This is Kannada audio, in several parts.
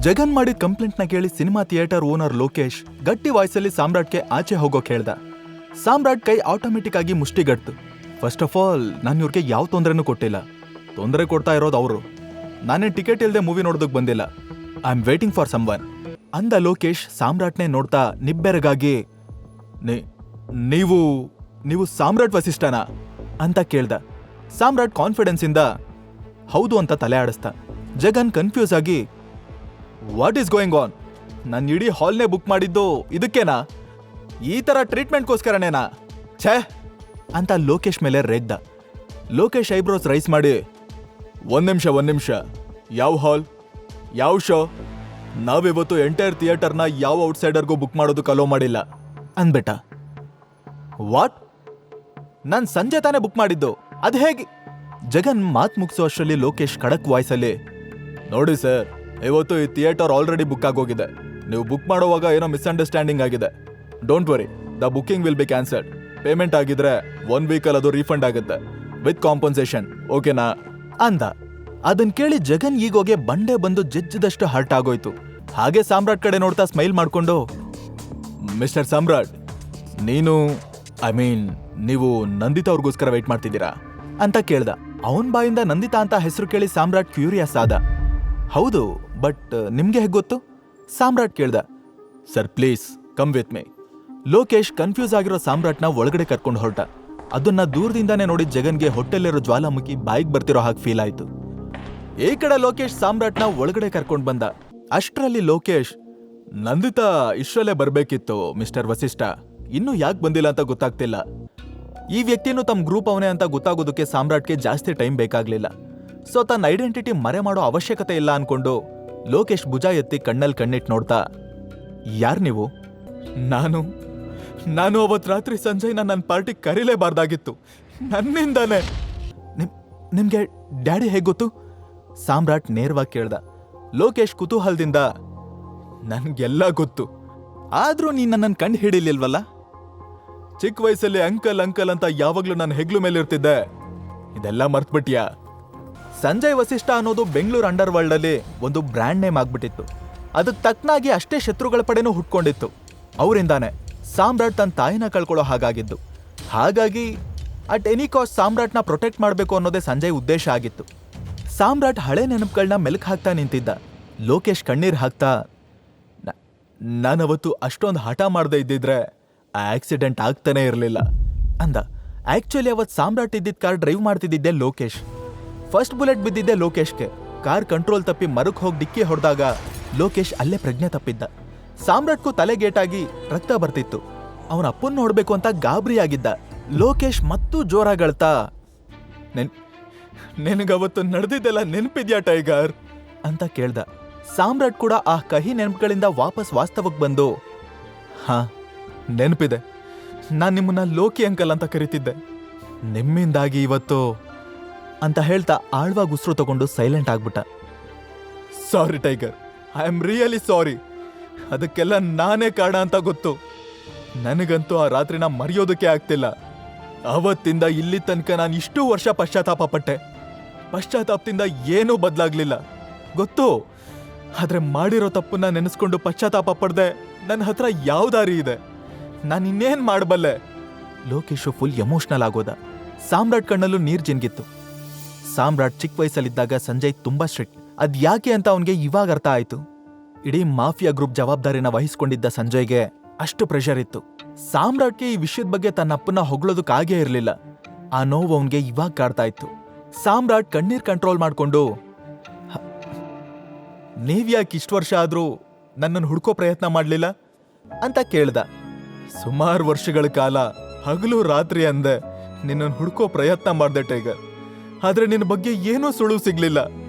ಜಗನ್ ಮಾಡಿದ ಕಂಪ್ಲೇಂಟ್ನ ಕೇಳಿ ಸಿನಿಮಾ ಥಿಯೇಟರ್ ಓನರ್ ಲೋಕೇಶ್ ಗಟ್ಟಿ ವಾಯ್ಸಲ್ಲಿ ಸಾಮ್ರಾಟ್ಗೆ ಆಚೆ ಹೋಗೋಕ್ ಹೇಳ್ದ. ಸಾಮ್ರಾಟ್ ಕೈ ಆಟೋಮೆಟಿಕ್ ಆಗಿ ಮುಷ್ಟಿಗಟ್ತು. ಫಸ್ಟ್ ಆಫ್ ಆಲ್ ನಾನು ಇವ್ರಿಗೆ ಯಾವ ತೊಂದರೆನೂ ಕೊಟ್ಟಿಲ್ಲ. ತೊಂದರೆ ಕೊಡ್ತಾ ಇರೋದು ಅವರು. ನಾನೇನು ಟಿಕೆಟ್ ಇಲ್ಲದೆ ಮೂವಿ ನೋಡೋದಕ್ಕೆ ಬಂದಿಲ್ಲ. I am waiting for someone ಅಂದ ಲೋಕೇಶ್ ಸಾಮ್ರಾಟ್ನೇ ನೋಡ್ತಾ ನಿಬ್ಬೆರಗಾಗಿ ನೀವು ನೀವು ಸಾಮ್ರಾಟ್ ವಸಿಷ್ಠನಾ ಅಂತ ಕೇಳ್ದ. ಸಾಮ್ರಾಟ್ ಕಾನ್ಫಿಡೆನ್ಸ್ ಇಂದ ಹೌದು ಅಂತ ತಲೆ ಆಡಿಸ್ತಾ. ಜಗನ್ ಕನ್ಫ್ಯೂಸ್ ಆಗಿ ವಾಟ್ ಈಸ್ ಗೋಯಿಂಗ್ ಆನ್? ನಾನು ಇಡೀ ಹಾಲ್ನೇ ಬುಕ್ ಮಾಡಿದ್ದು ಇದಕ್ಕೇನಾ? ಈ ಥರ ಟ್ರೀಟ್ಮೆಂಟ್ಗೋಸ್ಕರನೇನಾ? ಛೇ ಅಂತ ಲೋಕೇಶ್ ಮೇಲೆ ರೇಗ್ದ. ಲೋಕೇಶ್ ಐಬ್ರೋಸ್ ರೈಸ್ ಮಾಡಿ ಒಂದ್ ನಿಮಿಷ ಯಾವ ಹಾಲ್, ಯಾವ ಶೋ? ನಾವಿವತ್ತು ಎಂಟೈರ್ ಥಿಯೇಟರ್ನ ಯಾವ ಔಟ್ಸೈಡರ್ಗೂ ಬುಕ್ ಮಾಡೋದಕ್ಕೆ ಅಲೋ ಮಾಡಿಲ್ಲ ಅಂದ್ಬಿಟ್ಟ. ವಾಟ್? ನಾನು ಸಂಜೆ ತಾನೇ ಬುಕ್ ಮಾಡಿದ್ದು, ಅದು ಹೇಗೆ? ಜಗನ್ ಮಾತು ಮುಗಿಸೋ ಅಷ್ಟರಲ್ಲಿ ಲೋಕೇಶ್ ಖಡಕ್ ವಾಯ್ಸಲ್ಲಿ ನೋಡಿ ಸರ್, ಇವತ್ತು ಈ ಥಿಯೇಟರ್ ಆಲ್ರೆಡಿ ಬುಕ್ ಆಗೋಗಿದೆ. ನೀವು ಬುಕ್ ಮಾಡುವಾಗ ಏನೋ ಮಿಸ್ಅಂಡರ್ಸ್ಟ್ಯಾಂಡಿಂಗ್ ಆಗಿದೆ. Don't worry, the booking will be cancelled. Payment ಆಗಿದ್ರೆ 1 ವೀಕಲ್ಲಿ ಅದು ರೀಫಂಡ್ ಆಗುತ್ತೆ ವಿತ್ ಕಾಂಪನ್ಸೇಷನ್, ಓಕೆನಾ ಅಂದ. ಅದನ್ ಕೇಳಿ ಜಗನ್ ಈಗೋಗೆ ಬಂಡೆ ಬಂದು ಜಜ್ಜದಷ್ಟು ಹರ್ಟ್ ಆಗೋಯ್ತು. ಹಾಗೆ ಸಾಮ್ರಾಟ್ ಕಡೆ ನೋಡ್ತಾ ಸ್ಮೈಲ್ ಮಾಡ್ಕೊಂಡು ಮಿಸ್ಟರ್ ಸಾಮ್ರಾಟ್, ನೀವು ನಂದಿತಾ ಅವ್ರಿಗೋಸ್ಕರ ವೇಟ್ ಮಾಡ್ತಿದ್ದೀರಾ ಅಂತ ಕೇಳ್ದ. ಅವನ್ ಬಾಯಿಂದ ನಂದಿತಾ ಅಂತ ಹೆಸರು ಕೇಳಿ ಸಾಮ್ರಾಟ್ ಕ್ಯೂರಿಯಸ್ ಆದ. ಹೌದು, ಬಟ್ ನಿಮ್ಗೆ ಹೇಗೆ ಗೊತ್ತು? ಸಾಮ್ರಾಟ್ ಕೇಳ್ದ. Sir please come with me. Lokesh confuse ಆಗಿರೋ ಸಾಮ್ರಾಟ್ನ ಒಳಗಡೆ ಕರ್ಕೊಂಡು ಹೊರಟ. ಅದನ್ನ ದೂರದಿಂದಾನೇ ನೋಡಿ ಜಗನ್ಗೆ ಹೊಟ್ಟೆಲಿರೋ ಜ್ವಾಲಾಮುಖಿ ಬಾಯಿಗೆ ಬರ್ತಿರೋ ಹಾಗೆ ಫೀಲ್ ಆಯ್ತು. ಈ ಕಡೆ ಲೋಕೇಶ್ ಸಾಮ್ರಾಟ್ನ ಒಳಗಡೆ ಕರ್ಕೊಂಡು ಬಂದ. ಅಷ್ಟರಲ್ಲಿ ಲೋಕೇಶ್, ನಂದಿತಾ ಇಷ್ಟರಲ್ಲೇ ಬರ್ಬೇಕಿತ್ತು ಮಿಸ್ಟರ್ ವಸಿಷ್ಠ, ಇನ್ನೂ ಯಾಕೆ ಬಂದಿಲ್ಲ ಅಂತ ಗೊತ್ತಾಗ್ತಿಲ್ಲ. ಈ ವ್ಯಕ್ತಿನೂ ತಮ್ಮ ಗ್ರೂಪ್ ಅವನೇ ಅಂತ ಗೊತ್ತಾಗೋದಕ್ಕೆ ಸಾಮ್ರಾಟ್ಗೆ ಜಾಸ್ತಿ ಟೈಮ್ ಬೇಕಾಗ್ಲಿಲ್ಲ. ಸೊ ತನ್ನ ಐಡೆಂಟಿಟಿ ಮರೆ ಮಾಡೋ ಅವಶ್ಯಕತೆ ಇಲ್ಲ ಅನ್ಕೊಂಡು ಲೋಕೇಶ್ ಭುಜ ಎತ್ತಿ ಕಣ್ಣಲ್ಲಿ ಕಣ್ಣಿಟ್ಟು ನೋಡ್ತಾ, ಯಾರ್ ನೀವು? ನಾನು ಅವತ್ತು ರಾತ್ರಿ ಸಂಜೆನ ನನ್ನ ಪಾರ್ಟಿ ಕರೀಲೇಬಾರ್ದಾಗಿತ್ತು, ನನ್ನಿಂದಾನೆ. ನಿಮ್ಗೆ ಡ್ಯಾಡಿ ಹೇಗೆ ಗೊತ್ತು? ಸಾಮ್ರಾಟ್ ನೇರವಾಗಿ ಕೇಳ್ದ. ಲೋಕೇಶ್ ಕುತೂಹಲದಿಂದ, ನನ್ಗೆಲ್ಲ ಗೊತ್ತು, ಆದ್ರೂ ನೀನ್ ನನ್ನನ್ನು ಕಂಡು ಹಿಡಿಲಿಲ್ವಲ್ಲ? ಚಿಕ್ಕ ವಯಸ್ಸಲ್ಲಿ ಅಂಕಲ್ ಅಂತ ಯಾವಾಗ್ಲೂ ನನ್ನ ಹೆಗ್ಲು ಮೇಲೆ ಇರ್ತಿದ್ದೆ, ಇದೆಲ್ಲ ಮರ್ತ್ಬಿಟ್ಯಾ? ಸಂಜಯ್ ವಸಿಷ್ಠ ಅನ್ನೋದು ಬೆಂಗಳೂರು ಅಂಡರ್ ವರ್ಲ್ಡ್ ಅಲ್ಲಿ ಒಂದು ಬ್ರ್ಯಾಂಡ್ ನೇಮ್ ಆಗ್ಬಿಟ್ಟಿತ್ತು. ಅದಕ್ಕೆ ತಕ್ಕನಾಗಿ ಅಷ್ಟೇ ಶತ್ರುಗಳ ಪಡೆನೂ ಹುಟ್ಕೊಂಡಿತ್ತು. ಅವರಿಂದಾನೆ ಸಾಮ್ರಾಟ್ ತನ್ನ ತಾಯಿನ ಕಳ್ಕೊಳ್ಳೋ ಹಾಗಾಗಿದ್ದು. ಹಾಗಾಗಿ ಅಟ್ ಎನಿ ಕಾಸ್ಟ್ ಸಾಮ್ರಾಟ್ನ ಪ್ರೊಟೆಕ್ಟ್ ಮಾಡಬೇಕು ಅನ್ನೋದೇ ಸಂಜಯ್ ಉದ್ದೇಶ ಆಗಿತ್ತು. ಸಾಮ್ರಾಟ್ ಹಳೆ ನೆನಪುಗಳನ್ನ ಮೆಲುಕು ಹಾಕ್ತಾ ನಿಂತಿದ್ದ. ಲೋಕೇಶ್ ಕಣ್ಣೀರ್ ಹಾಕ್ತಾ, ನಾನವತ್ತು ಅಷ್ಟೊಂದು ಹಠ ಮಾಡದೇ ಇದ್ದಿದ್ರೆ ಆ ಆಕ್ಸಿಡೆಂಟ್ ಆಗ್ತಾನೆ ಇರಲಿಲ್ಲ ಅಂದ. ಆಕ್ಚುಲಿ ಅವತ್ತು ಸಾಮ್ರಾಟ್ ಇದ್ದಿದ್ದ ಕಾರ್ ಡ್ರೈವ್ ಮಾಡ್ತಿದ್ದೆ ಲೋಕೇಶ್. ಫಸ್ಟ್ ಬುಲೆಟ್ ಬಿದ್ದಿದ್ದೆ ಲೋಕೇಶ್ಗೆ. ಕಾರ್ ಕಂಟ್ರೋಲ್ ತಪ್ಪಿ ಮರಕ್ಕೆ ಹೋಗಿ ಡಿಕ್ಕಿ ಹೊಡೆದಾಗ ಲೋಕೇಶ್ ಅಲ್ಲೇ ಪ್ರಜ್ಞೆ ತಪ್ಪಿದ್ದ. ಸಾಮ್ರಾಟ್ಗೂ ತಲೆಗೇಟಾಗಿ ರಕ್ತ ಬರ್ತಿತ್ತು. ಅವನ ಅಪ್ಪನ್ ನೋಡ್ಬೇಕು ಅಂತ ಗಾಬರಿ ಆಗಿದ್ದ. ಲೋಕೇಶ್ ಮತ್ತೂ ಜೋರಾಗಳ್ತಾ, ನಿನಗವತ್ತು ನಡೆದಿದ್ದೆಲ್ಲ ನೆನಪಿದ್ಯಾ ಟೈಗರ್ ಅಂತ ಕೇಳ್ದ. ಸಾಮ್ರಾಟ್ ಕೂಡ ಆ ಕಹಿ ನೆನಪುಗಳಿಂದ ವಾಪಸ್ ವಾಸ್ತವಕ್ಕೆ ಬಂದು, ಹಾ ನೆನಪಿದೆ, ನಾನ್ ನಿಮ್ಮನ್ನ ಲೋಕಿ ಅಂಕಲ್ ಅಂತ ಕರಿತಿದ್ದೆ, ನಿಮ್ಮಿಂದಾಗಿ ಇವತ್ತು ಅಂತ ಹೇಳ್ತಾ ಆಳ್ವಾಗಿ ಉಸಿರು ತಗೊಂಡು ಸೈಲೆಂಟ್ ಆಗ್ಬಿಟ್ಟ. Sorry tiger, I am really sorry. ಅದಕ್ಕೆಲ್ಲ ನಾನೇ ಕಾರಣ ಅಂತ ಗೊತ್ತು. ನನಗಂತೂ ಆ ರಾತ್ರಿನ ಮರೆಯೋದಕ್ಕೆ ಆಗ್ತಿಲ್ಲ. ಅವತ್ತಿಂದ ಇಲ್ಲಿ ತನಕ ನಾನು ಇಷ್ಟೂ ವರ್ಷ ಪಶ್ಚಾತ್ತಾಪ ಪಟ್ಟೆ. ಪಶ್ಚಾತ್ತಾಪದಿಂದ ಏನೂ ಬದಲಾಗ್ಲಿಲ್ಲ ಗೊತ್ತು. ಆದ್ರೆ ಮಾಡಿರೋ ತಪ್ಪನ್ನ ನೆನೆಸ್ಕೊಂಡು ಪಶ್ಚಾತ್ತಾಪ ಪಡ್ದೆ ನನ್ನ ಹತ್ರ ಯಾವ ದಾರಿ ಇದೆ? ನಾನು ಇನ್ನೇನ್ ಮಾಡಬಲ್ಲೆ? Lokesh full emotional ಆಗೋದ. ಸಾಮ್ರಾಟ್ ಕಣ್ಣಲ್ಲೂ ನೀರ್ ಜಿನ್ಗಿತ್ತು. ಸಾಮ್ರಾಟ್ ಚಿಕ್ಕ ವಯಸ್ಸಲ್ಲಿದ್ದಾಗ ಸಂಜಯ್ ತುಂಬಾ ಸ್ಟ್ರಿಕ್ಟ್. ಅದ್ ಯಾಕೆ ಅಂತ ಅವನ್ಗೆ ಇವಾಗ ಅರ್ಥ ಆಯ್ತು. ಇಡೀ ಮಾಫಿಯಾ ಗ್ರೂಪ್ ಜವಾಬ್ದಾರಿನ ವಹಿಸ್ಕೊಂಡಿದ್ದ ಸಂಜಯ್ಗೆ ಅಷ್ಟು ಪ್ರೆಷರ್ ಇತ್ತು. ಸಾಮ್ರಾಟ್ಗೆ ಈ ವಿಷಯದ ಬಗ್ಗೆ ತನ್ನ ಅಪ್ಪನ ಹೊಗಳೋದಕ್ಕಾಗೇ ಇರಲಿಲ್ಲ. ಆ ನೋವು ಅವನ್ಗೆ ಇವಾಗ ಕಾಡ್ತಾ ಇತ್ತು. ಸಾಮ್ರಾಟ್ ಕಣ್ಣೀರ್ ಕಂಟ್ರೋಲ್ ಮಾಡ್ಕೊಂಡು, ನೀವ್ಯಾಕೆ ಇಷ್ಟು ವರ್ಷ ಆದ್ರೂ ನನ್ನನ್ನು ಹುಡ್ಕೋ ಪ್ರಯತ್ನ ಮಾಡ್ಲಿಲ್ಲ ಅಂತ ಕೇಳ್ದ. ಸುಮಾರು ವರ್ಷಗಳ ಕಾಲ ಹಗಲು ರಾತ್ರಿ ಅಂದೆ ನಿನ್ನನ್ನು ಹುಡ್ಕೋ ಪ್ರಯತ್ನ ಮಾಡ್ದೆ ಟೈಗರ್. ಆದ್ರೆ ನಿನ್ನ ಬಗ್ಗೆ ಏನೂ ಸುಳುವು ಸಿಗ್ಲಿಲ್ಲ.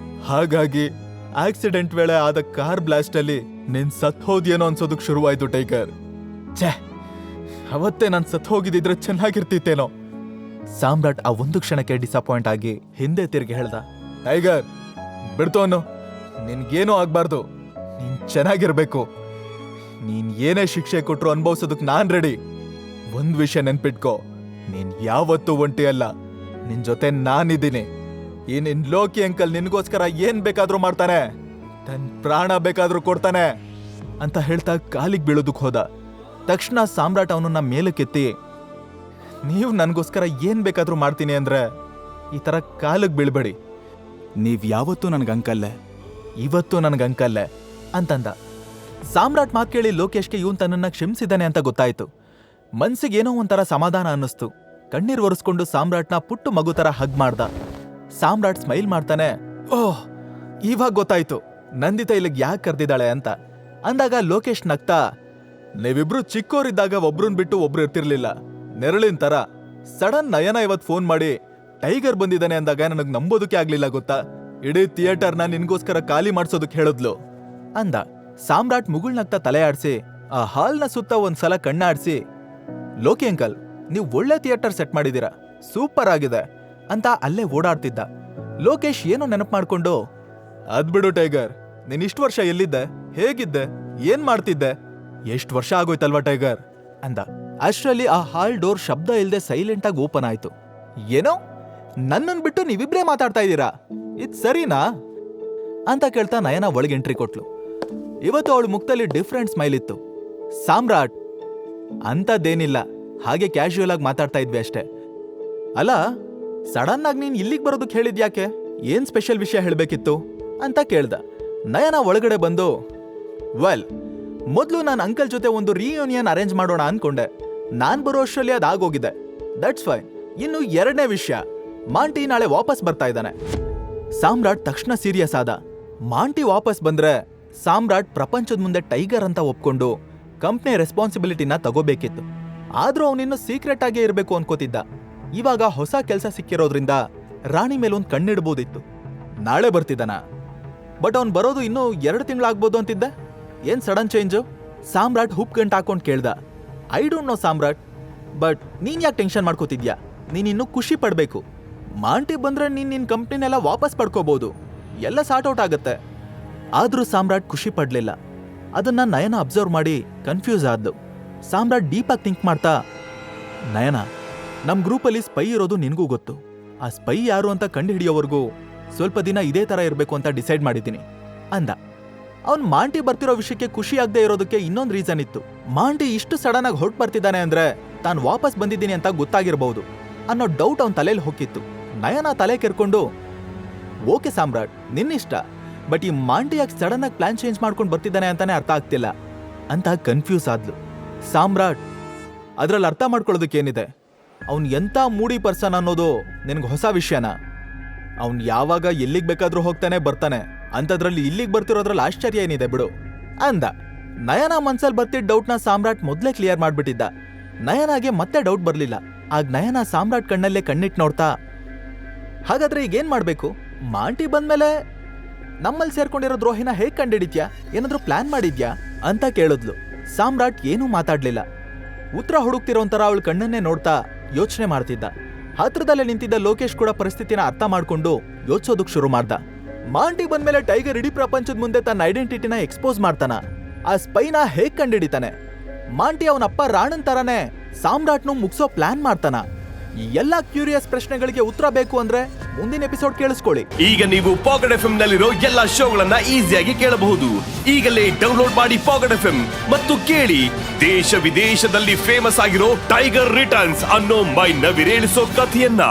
ಹಾಗಾಗಿ ಆಕ್ಸಿಡೆಂಟ್ ವೇಳೆ ಆದ ಕಾರ್ ಬ್ಲಾಸ್ಟ್ ಅಲ್ಲಿ ನಿನ್ ಸತ್ ಹೋದ್ಯೇನೋ ಅನ್ಸೋದಕ್ ಶುರುವಾಯ್ತು ಟೈಗರ್. ಛೇ, ಅವತ್ತೇ ನಾನು ಸತ್ ಹೋಗಿದ್ದಿದ್ರೆ ಚೆನ್ನಾಗಿರ್ತಿತ್ತೇನೋ. ಸಾಮ್ರಾಟ್ ಆ ಒಂದು ಕ್ಷಣಕ್ಕೆ ಡಿಸಪಾಯಿಂಟ್ ಆಗಿ ಹಿಂದೆ ತಿರುಗಿ ಹೇಳ್ದ, ಟೈಗರ್ ಬಿಡ್ತೋನು, ನಿನ್ಗೇನೂ ಆಗ್ಬಾರ್ದು, ನೀನ್ ಚೆನ್ನಾಗಿರ್ಬೇಕು. ನೀನ್ ಏನೇ ಶಿಕ್ಷೆ ಕೊಟ್ರು ಅನ್ಭವಿಸೋದಕ್ ನಾನ್ ರೆಡಿ. ಒಂದ್ ವಿಷಯ ನೆನ್ಪಿಟ್ಕೋ, ನೀನ್ ಯಾವತ್ತೂ ಒಂಟಿ ಅಲ್ಲ, ನಿನ್ ಜೊತೆ ನಾನಿದ್ದೀನಿ. ಈ ನಿನ್ ಲೋಕಿ ಅಂಕಲ್ ನಿನ್ಗೋಸ್ಕರ ಏನ್ ಬೇಕಾದ್ರೂ ಮಾಡ್ತಾನೆ. ತನ್ ಪ್ರಾಣ ಬೇಕಾದ್ರೂ ಕೊಡ್ತಾನೆ ಅಂತ ಹೇಳ್ತಾ ಕಾಲಿಗೆ ಬೀಳೋದಕ್ ಹೋದ. ತಕ್ಷಣ ಸಾಮ್ರಾಟ್ ಅವನನ್ನ ಮೇಲಕ್ಕೆತ್ತಿ, ನೀವು ನನ್ಗೋಸ್ಕರ ಏನ್ ಬೇಕಾದ್ರೂ ಮಾಡ್ತೀನಿ ಅಂದ್ರೆ ಈ ತರ ಕಾಲಿಗೆ ಬೀಳ್ಬೇಡಿ. ನೀವ್ ಯಾವತ್ತೂ ನನ್ಗಂಕಲ್ಲೆ, ಇವತ್ತು ನನ್ಗಂಕಲ್ಲೆ ಅಂತಂದ. ಸಾಮ್ರಾಟ್ ಮಾತ್ ಕೇಳಿ ಲೋಕೇಶ್ಗೆ ಇವನ್ ತನ್ನನ್ನ ಕ್ಷಮಿಸಿದ್ದಾನೆ ಅಂತ ಗೊತ್ತಾಯ್ತು. ಮನ್ಸಿಗೇನೋ ಒಂಥರ ಸಮಾಧಾನ ಅನ್ನಿಸ್ತು. ಕಣ್ಣೀರ್ ಒರೆಸ್ಕೊಂಡು ಸಾಮ್ರಾಟ್ನ ಪುಟ್ಟು ಮಗು ತರ ಹಗ್ ಮಾಡ್ದ. ಸಾಮ್ರಾಟ್ ಸ್ಮೈಲ್ ಮಾಡ್ತಾನೆ, ಓಹ್ ಇವಾಗ ಗೊತ್ತಾಯ್ತು ನಂದಿತಾ ಇಲ್ಲಿಗೆ ಯಾಕೆ ಕರ್ದಿದ್ದಾಳೆ ಅಂತ ಅಂದಾಗ ಲೋಕೇಶ್ ನಗ್ತಾ, ನೀವಿಬ್ರು ಚಿಕ್ಕೋರಿದ್ದಾಗ ಒಬ್ರನ್ ಬಿಟ್ಟು ಒಬ್ರು ಇರ್ತಿರ್ಲಿಲ್ಲ, ನೆರಳಿನ ತರ. ಸಡನ್ ನಯನ ಇವತ್ ಫೋನ್ ಮಾಡಿ ಟೈಗರ್ ಬಂದಿದ್ದಾನೆ ಅಂದಾಗ ನನಗ್ ನಂಬೋದಕ್ಕೆ ಆಗ್ಲಿಲ್ಲ ಗೊತ್ತಾ. ಇಡೀ ಥಿಯೇಟರ್ನ ನಿನ್ಗೋಸ್ಕರ ಖಾಲಿ ಮಾಡ್ಸೋದಕ್ ಹೇಳಿದ್ಲು ಅಂದ. ಸಾಮ್ರಾಟ್ ಮುಗುಳ್ನಗ್ತಾ ತಲೆ ಆಡ್ಸಿ ಆ ಹಾಲ್ನ ಸುತ್ತ ಒಂದ್ಸಲ ಕಣ್ಣಾಡ್ಸಿ, ಲೋಕಿ ಅಂಕಲ್ ನೀವು ಒಳ್ಳೆ ಥಿಯೇಟರ್ ಸೆಟ್ ಮಾಡಿದೀರಾ, ಸೂಪರ್ ಆಗಿದೆ ಅಂತ ಅಲ್ಲೇ ಓಡಾಡ್ತಿದ್ದ. ಲೋಕೇಶ್ ಏನೋ ನೆನಪು ಮಾಡ್ಕೊಂಡು, ಅದ್ಬಿಡು ಟೈಗರ್, ನೀನ್ ಇಷ್ಟು ವರ್ಷ ಎಲ್ಲಿದ್ದೆ, ಹೇಗಿದ್ದೆ, ಏನ್ ಮಾಡ್ತಿದ್ದೆ, ಎಷ್ಟು ವರ್ಷ ಆಗೋಯ್ತಲ್ವಾ ಟೈಗರ್ ಅಂದ. ಅಷ್ಟರಲ್ಲಿ ಆ ಹಾಲ್ ಡೋರ್ ಶಬ್ದ ಇಲ್ದೆ ಸೈಲೆಂಟ್ ಆಗಿ ಓಪನ್ ಆಯ್ತು. ಏನೋ ನನ್ನನ್ ಬಿಟ್ಟು ನೀವಿಬ್ರೇ ಮಾತಾಡ್ತಾ ಇದ್ದೀರಾ, ಇದ್ ಸರಿನಾ ಅಂತ ಕೇಳ್ತಾ ನಯನ ಒಳಗೆ ಎಂಟ್ರಿ ಕೊಟ್ಲು. ಇವತ್ತು ಅವಳು ಮುಖದಲ್ಲಿ ಡಿಫ್ರೆಂಟ್ ಸ್ಮೈಲ್ ಇತ್ತು. ಸಾಮ್ರಾಟ್ ಅಂತದ್ದೇನಿಲ್ಲ, ಹಾಗೆ ಕ್ಯಾಶುಯಲ್ ಆಗಿ ಮಾತಾಡ್ತಾ ಇದ್ವಿ ಅಷ್ಟೇ. ಅಲ್ಲ ಸಡನ್ ಆಗಿ ನೀನ್ ಇಲ್ಲಿಗೆ ಬರೋದಕ್ಕೆ ಹೇಳಿದ್ಯಾಕೆ, ಏನ್ ಸ್ಪೆಷಲ್ ವಿಷಯ ಹೇಳ್ಬೇಕಿತ್ತು ಅಂತ ಕೇಳ್ದ. ನಯನ ಒಳಗಡೆ ಬಂದು, ವೆಲ್ ಮೊದಲು ನಾನು ಅಂಕಲ್ ಜೊತೆ ಒಂದು ರಿಯೂನಿಯನ್ ಅರೇಂಜ್ ಮಾಡೋಣ ಅನ್ಕೊಂಡೆ. ನಾನ್ ಬರೋ ಅಷ್ಟರಲ್ಲಿ ಅದಾಗೋಗಿದೆ, ದಟ್ಸ್ ಫೈನ್. ಇನ್ನು ಎರಡನೇ ವಿಷಯ, ಮಾಂಟಿ ನಾಳೆ ವಾಪಸ್ ಬರ್ತಾ ಇದ್ದಾನೆ. ಸಾಮ್ರಾಟ್ ತಕ್ಷಣ ಸೀರಿಯಸ್ ಆದ. ಮಾಂಟಿ ವಾಪಸ್ ಬಂದ್ರೆ ಸಾಮ್ರಾಟ್ ಪ್ರಪಂಚದ ಮುಂದೆ ಟೈಗರ್ ಅಂತ ಒಪ್ಕೊಂಡು ಕಂಪ್ನಿ ರೆಸ್ಪಾನ್ಸಿಬಿಲಿಟಿನ ತಗೋಬೇಕಿತ್ತು. ಆದ್ರೂ ಅವನಿನ್ನು ಸೀಕ್ರೆಟ್ ಆಗೇ ಇರಬೇಕು ಅನ್ಕೋತಿದ್ದ. ಇವಾಗ ಹೊಸ ಕೆಲಸ ಸಿಕ್ಕಿರೋದ್ರಿಂದ ರಾಣಿ ಮೇಲೊಂದು ಕಣ್ಣಿಡ್ಬೋದಿತ್ತು. ನಾಳೆ ಬರ್ತಿದ್ದಾನ, ಬಟ್ ಅವ್ನ್ ಬರೋದು ಇನ್ನೂ 2 ತಿಂಗಳಾಗ್ಬೋದು ಅಂತಿದ್ದೆ. ಏನ್ ಸಡನ್ ಚೇಂಜು? ಸಾಮ್ರಾಟ್ ಹುಪ್ ಗಂಟ್ ಹಾಕೊಂಡ್ ಕೇಳ್ದ. I don't know Samrat, but ನೀನ್ ಯಾಕೆ ಟೆನ್ಷನ್ ಮಾಡ್ಕೋತಿದ್ಯಾ? ನೀನಿನ್ನೂ ಖುಷಿ ಪಡ್ಬೇಕು. ಮಾಂಟಿ ಬಂದ್ರೆ ನೀನ್ ನಿನ್ ಕಂಪ್ನಿನೆಲ್ಲ ವಾಪಸ್ ಪಡ್ಕೋಬಹುದು, ಎಲ್ಲ ಸಾರ್ಟ್ ಔಟ್ ಆಗತ್ತೆ. ಆದ್ರೂ ಸಾಮ್ರಾಟ್ ಖುಷಿ ಪಡ್ಲಿಲ್ಲ. ಅದನ್ನ ನಯನ ಅಬ್ಸರ್ವ್ ಮಾಡಿ ಕನ್ಫ್ಯೂಸ್ ಆದ್ಲು. ಸಾಮ್ರಾಟ್ ಡೀಪಾಗಿ ಥಿಂಕ್ ಮಾಡ್ತಾ, ನಯನ ನಮ್ ಗ್ರೂಪಲ್ಲಿ ಸ್ಪೈ ಇರೋದು ನಿನ್ಗೂ ಗೊತ್ತು. ಆ ಸ್ಪೈ ಯಾರು ಅಂತ ಕಂಡು ಹಿಡಿಯೋವರೆಗೂ ಸ್ವಲ್ಪ ದಿನ ಇದೇ ತರ ಇರಬೇಕು ಅಂತ ಡಿಸೈಡ್ ಮಾಡಿದ್ದೀನಿ ಅಂದ. ಅವ್ನ್ ಮಾಂಟಿ ಬರ್ತಿರೋ ವಿಷಯಕ್ಕೆ ಖುಷಿ ಆಗದೆ ಇರೋದಕ್ಕೆ ಇನ್ನೊಂದು ರೀಸನ್ ಇತ್ತು. ಮಾಂಟಿ ಇಷ್ಟು ಸಡನ್ ಆಗಿ ಹೊರಟು ಬರ್ತಿದ್ದಾನೆ ಅಂದ್ರೆ ತಾನು ವಾಪಸ್ ಬಂದಿದ್ದೀನಿ ಅಂತ ಗೊತ್ತಾಗಿರ್ಬಹುದು ಅನ್ನೋ ಡೌಟ್ ಅವನ್ ತಲೆಯಲ್ಲಿ ಹೋಗಿತ್ತು. ನಯನ ತಲೆ ಕೆರ್ಕೊಂಡು, ಓಕೆ ಸಾಮ್ರಾಟ್ ನಿನ್ನಿಷ್ಟ, ಬಟ್ ಈ ಮಾಂಟಿ ಯಾಕೆ ಸಡನ್ ಆಗಿ ಪ್ಲಾನ್ ಚೇಂಜ್ ಮಾಡ್ಕೊಂಡು ಬರ್ತಿದ್ದಾನೆ ಅಂತಾನೆ ಅರ್ಥ ಆಗ್ತಿಲ್ಲ ಅಂತ ಕನ್ಫ್ಯೂಸ್ ಆದ್ಲು. ಸಾಮ್ರಾಟ್ ಅದ್ರಲ್ಲಿ ಅರ್ಥ ಮಾಡ್ಕೊಳ್ಳೋದಕ್ಕೇನಿದೆ, ಅವ್ನ್ ಎಂತ ಮೂಡಿ ಪರ್ಸನ್ ಅನ್ನೋದು ನಿನ್ಗೆ ಹೊಸ ವಿಷಯನ? ಅವ್ನ್ ಯಾವಾಗ ಎಲ್ಲಿಗೆ ಬೇಕಾದ್ರೂ ಹೋಗ್ತಾನೆ ಬರ್ತಾನೆ, ಅಂತದ್ರಲ್ಲಿ ಇಲ್ಲಿಗೆ ಬರ್ತಿರೋದ್ರಲ್ಲಿ ಆಶ್ಚರ್ಯ ಏನಿದೆ ಬಿಡು ಅಂದ. ನಯನ ಮನ್ಸಲ್ಲಿ ಬರ್ತಿದ್ದ ಡೌಟ್ನ ಸಾಮ್ರಾಟ್ ಮೊದ್ಲೇ ಕ್ಲಿಯರ್ ಮಾಡ್ಬಿಟ್ಟಿದ್ದ. ನಯನಾಗೆ ಮತ್ತೆ ಡೌಟ್ ಬರ್ಲಿಲ್ಲ. ಆಗ ನಯನ ಸಾಮ್ರಾಟ್ ಕಣ್ಣಲ್ಲೇ ಕಣ್ಣಿಟ್ಟು ನೋಡ್ತಾ, ಹಾಗಾದ್ರೆ ಈಗೇನ್ ಮಾಡ್ಬೇಕು? ಮಾಂಟಿ ಬಂದ್ಮೇಲೆ ನಮ್ಮಲ್ಲಿ ಸೇರ್ಕೊಂಡಿರೋ ದ್ರೋಹಿನ ಹೇಗ್ ಕಂಡಿಡಿದ್ಯಾ, ಏನಾದ್ರೂ ಪ್ಲಾನ್ ಮಾಡಿದ್ಯಾ ಅಂತ ಕೇಳಿದ್ಲು. ಸಾಮ್ರಾಟ್ ಏನೂ ಮಾತಾಡ್ಲಿಲ್ಲ. ಉತ್ತರ ಹುಡುಕ್ತಿರೋಂತರ ಅವಳು ಕಣ್ಣನ್ನೇ ನೋಡ್ತಾ ಯೋಚನೆ ಮಾಡ್ತಿದ್ದ. ಹತ್ರದಲ್ಲೇ ನಿಂತಿದ್ದ ಲೋಕೇಶ್ ಕೂಡ ಪರಿಸ್ಥಿತಿನ ಅರ್ಥ ಮಾಡ್ಕೊಂಡು ಯೋಚಿಸೋದಕ್ ಶುರು ಮಾಡ್ದ. ಮಾಂಟಿ ಬಂದ್ಮೇಲೆ ಟೈಗರ್ ಇಡೀ ಪ್ರಪಂಚದ ಮುಂದೆ ತನ್ನ ಐಡೆಂಟಿಟಿನ ಎಕ್ಸ್ಪೋಸ್ ಮಾಡ್ತಾನ. ಆ ಸ್ಪೈನ ಹೇಗ್ ಕಂಡಿಡಿತಾನೆ? ಮಾಂಟಿ ಅವನಪ್ಪ ರಾಣನ್ ತರಾನೇ ಸಾಮ್ರಾಟ್ನು ಮುಗ್ಸೋ ಪ್ಲಾನ್ ಮಾಡ್ತಾನ. ಈ ಎಲ್ಲಾ ಕ್ಯೂರಿಯಸ್ ಪ್ರಶ್ನೆಗಳಿಗೆ ಉತ್ತರ ಬೇಕು ಅಂದ್ರೆ ಮುಂದಿನ ಎಪಿಸೋಡ್ ಕೇಳಿಸ್ಕೊಳ್ಳಿ. ಈಗ ನೀವು ಪಾಕೆಟ್ ಎಫ್ಎಂ ನಲ್ಲಿರೋ ಎಲ್ಲಾ ಶೋಗಳನ್ನ ಈಸಿಯಾಗಿ ಕೇಳಬಹುದು. ಈಗಲೇ ಡೌನ್ಲೋಡ್ ಮಾಡಿ ಪಾಕೆಟ್ ಎಫ್ಎಂ ಮತ್ತು ಕೇಳಿ ದೇಶ ವಿದೇಶದಲ್ಲಿ ಫೇಮಸ್ ಆಗಿರೋ ಟೈಗರ್ ರಿಟರ್ನ್ಸ್ ಅನ್ನೋ ಮೈ ನವಿರೇಳಿಸೋ ಕಥೆಯನ್ನ.